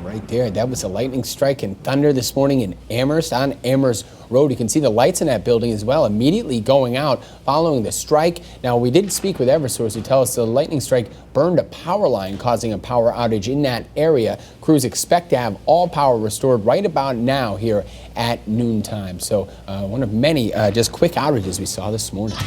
right there. That was a lightning strike and thunder this morning in Amherst on Amherst Road. You can see the lights in that building as well immediately going out following the strike. Now, we did speak with Eversource who tell us the lightning strike burned a power line, causing a power outage in that area. Crews expect to have all power restored right about now here at noontime. So one of many just quick outages we saw this morning.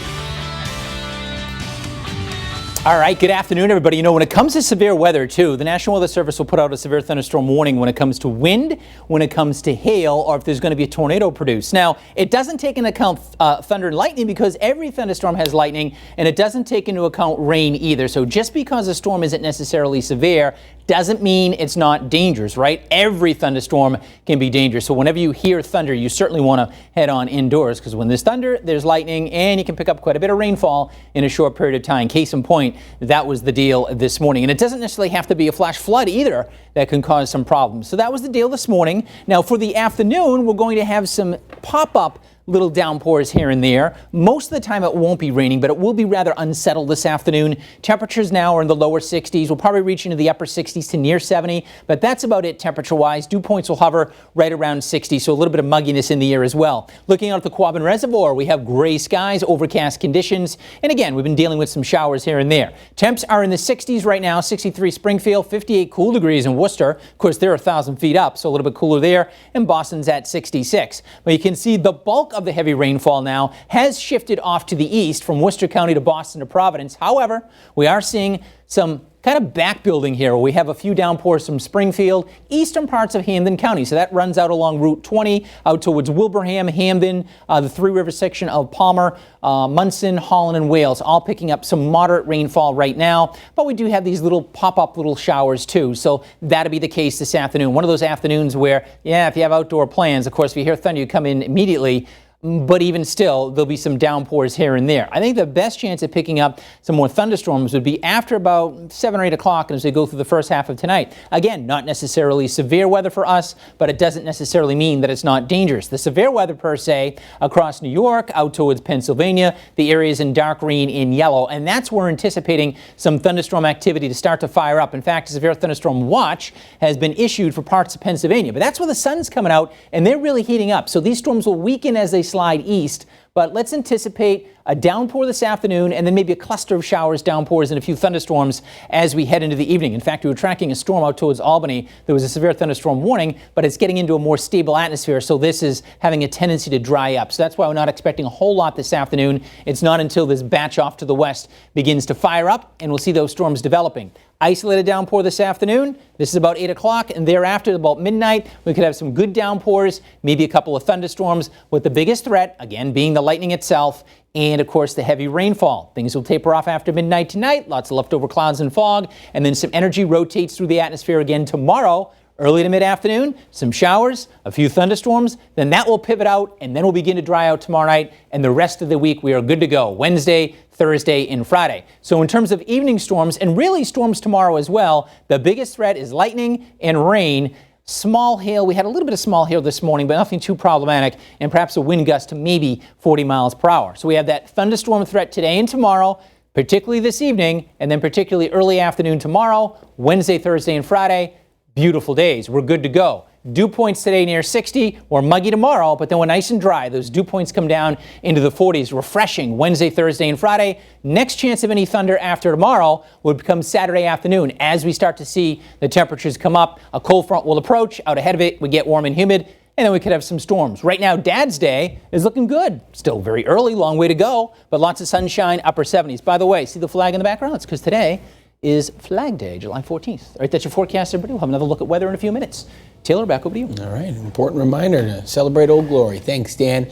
All right, good afternoon, everybody. You know, when it comes to severe weather, too, the National Weather Service will put out a severe thunderstorm warning when it comes to wind, when it comes to hail, or if there's going to be a tornado produced. Now, it doesn't take into account thunder and lightning because every thunderstorm has lightning, and it doesn't take into account rain either. So just because a storm isn't necessarily severe doesn't mean it's not dangerous, right? Every thunderstorm can be dangerous. So whenever you hear thunder, you certainly want to head on indoors because when there's thunder, there's lightning, and you can pick up quite a bit of rainfall in a short period of time. Case in point, that was the deal this morning. And it doesn't necessarily have to be a flash flood either that can cause some problems. So that was the deal this morning. Now for the afternoon, we're going to have some pop-up little downpours here and there. Most of the time it won't be raining, but it will be rather unsettled this afternoon. Temperatures now are in the lower 60s. We'll probably reach into the upper 60s to near 70, but that's about it temperature-wise. Dew points will hover right around 60, so a little bit of mugginess in the air as well. Looking out at the Quabbin Reservoir, we have gray skies, overcast conditions, and again, we've been dealing with some showers here and there. Temps are in the 60s right now, 63 Springfield, 58 cool degrees in Worcester. Of course, they're 1,000 feet up, so a little bit cooler there, and Boston's at 66. But you can see the bulk of the heavy rainfall now has shifted off to the east from Worcester County to Boston to Providence. However, we are seeing some kind of back building here. We have a few downpours from Springfield, eastern parts of Hampden County. So that runs out along Route 20 out towards Wilbraham, Hampden, the Three Rivers section of Palmer, Munson, Holland, and Wales, all picking up some moderate rainfall right now. But we do have these little pop-up little showers too. So that'll be the case this afternoon. One of those afternoons where, yeah, if you have outdoor plans, of course, if you hear thunder, you come in immediately. But even still, there'll be some downpours here and there. I think the best chance of picking up some more thunderstorms would be after about 7 or 8 o'clock as we go through the first half of tonight. Again, not necessarily severe weather for us, but it doesn't necessarily mean that it's not dangerous. The severe weather per se across New York, out towards Pennsylvania, the areas in dark green in yellow, and that's where we're anticipating some thunderstorm activity to start to fire up. In fact, a severe thunderstorm watch has been issued for parts of Pennsylvania, but that's where the sun's coming out and they're really heating up. So these storms will weaken as they slide east, but let's anticipate a downpour this afternoon and then maybe a cluster of showers, downpours, and a few thunderstorms as we head into the evening. In fact, we were tracking a storm out towards Albany. There was a severe thunderstorm warning, but it's getting into a more stable atmosphere, so this is having a tendency to dry up. So that's why we're not expecting a whole lot this afternoon. It's not until this batch off to the west begins to fire up, and we'll see those storms developing. Isolated downpour this afternoon. This is about 8 o'clock, and thereafter, about midnight, we could have some good downpours, maybe a couple of thunderstorms, with the biggest threat, again, being the lightning itself, and of course the heavy rainfall. Things will taper off after midnight tonight, lots of leftover clouds and fog, and then some energy rotates through the atmosphere again tomorrow. Early to mid-afternoon, some showers, a few thunderstorms, then that will pivot out, and then we'll begin to dry out tomorrow night, and the rest of the week we are good to go. Wednesday, Thursday, and Friday. So in terms of evening storms, and really storms tomorrow as well, the biggest threat is lightning and rain. Small hail, we had a little bit of small hail this morning, but nothing too problematic, and perhaps a wind gust to maybe 40 miles per hour. So we have that thunderstorm threat today and tomorrow, particularly this evening, and then particularly early afternoon tomorrow, Wednesday, Thursday, and Friday. Beautiful days. We're good to go. Dew points today near 60 or muggy tomorrow, but then we're nice and dry. Those dew points come down into the 40s, refreshing Wednesday, Thursday, and Friday. Next chance of any thunder after tomorrow would become Saturday afternoon. As we start to see the temperatures come up, a cold front will approach. Out ahead of it, we get warm and humid, and then we could have some storms. Right now, Dad's Day is looking good. Still very early, long way to go, but lots of sunshine, upper 70s. By the way, see the flag in the background? It's because today is Flag Day, July 14th. All right, that's your forecast, everybody. We'll have another look at weather in a few minutes. Taylor, back over to you. All right, important reminder to celebrate Old Glory. Thanks, Dan.